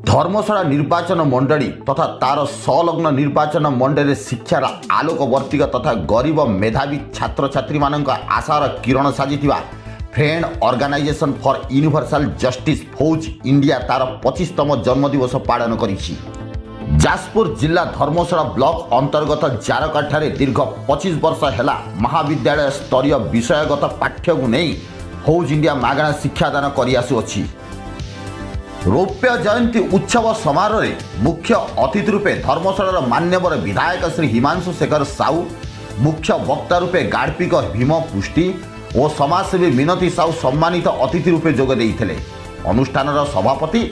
धर्मशाला निर्वाचन मंडली तथा तार संलग्न निर्वाचन मंडली शिक्षार आलोकवर्तिक तथा गरीब मेधावी छात्र छात्री मानक आशार किरण साजिथिबा friend organization for universal justice फौज इंडिया तार 25तम जन्मदिवस पालन करिछि। जाजपुर जिला धर्मशाला ब्लॉक अंतर्गत जारकाठारे दीर्घ 25 वर्ष हेला महाविद्यालय स्तरीय विषयगत पाठ्य को नहीं फौज इंडिया मागणा शिक्षादान करिआसुअछि। रौप्य जयंती उत्सव समारोह में मुख्य अतिथि रूपे धर्मशाला मान्यवर विधायक श्री हिमांशु शेखर साहू, मुख्य वक्ता रूपे गार्पिक भीम पुष्टि और समाजसेवी मिनती साहू सम्मानित अतिथि रूपे जोग देइथिले। अनुष्ठान सभापति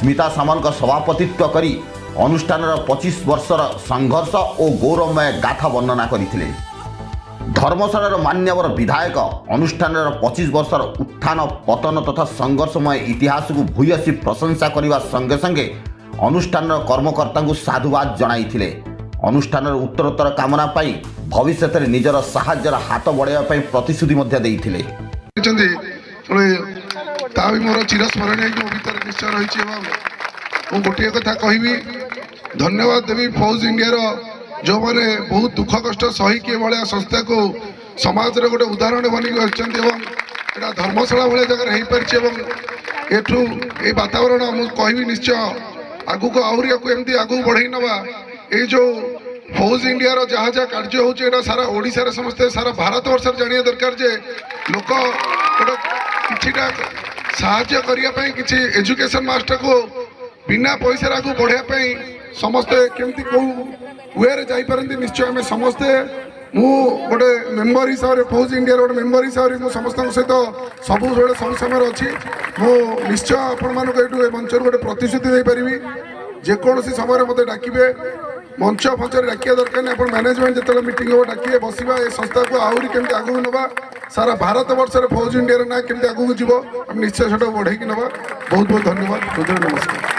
स्मिता सामल सभापतित्व करी अनुष्ठान 25 वर्षर संघर्ष और गौरवमय गाथा वर्णना करथिले। धर्मशाला मान्यवर विधायक अनुष्ठान 25 वर्षर उत्थान पतन तथा संघर्षमय इतिहास को भूयसी प्रशंसा करने संगे संगे अनुष्ठान कर्मकर्ता को साधुवाद जणाइथिले। अनुष्ठान उत्तरोत्तर कामना पाई भविष्य में निजर साहाय्यर हाथ बढ़ाई प्रतिश्रुति देइथिले। मोर चिरस्मरणीय भीतर निश्चय रही गोटे कथा कहि धन्यवाद देवी फौज इंडिया जो मैंने बहुत दुख कष्ट सही के भाया संस्था को समाज रे गोटे उदाहरण बनिक धर्मशाला भाया जगह हो पारि एठू ये वातावरण मुझे कहि निश्चय आगु को आहरी आगु बढ़ई नवा ये जो फौज इंडिया जहाँ जहाँ कार्य हो सारा ओडिशा समस्ते सारा भारत वर्ष जानिया दरकार जे लोक किछिटा साहाय्य करने किसी एजुकेशन मास्टर को बिना पैसा आगु बढ़ाई समस्ते केमती कौ वे जापारती निश्चय आम समस्ते मु गोटे मेम्बर हिसाब से फौज इंडिया गोटे मेम्बर हिसाब से समस्त सहित सब सब समय अच्छी मु निश्चय आपण मानक ये मंच गोटे प्रतिश्रुति दे पारि जेकोसी समय मत डाकिबे मंच फंच डाकिया दरकार नहीं आप मैनेजमेंट जो मीटिंग हो डाकिए बसवा ये संस्था को आहरी केमती आगू नवा सारा भारत वर्ष फौज इंडिया ना केमती आगू जीव निश्चय से बढ़ाई नवा। बहुत बहुत धन्यवाद। नमस्कार।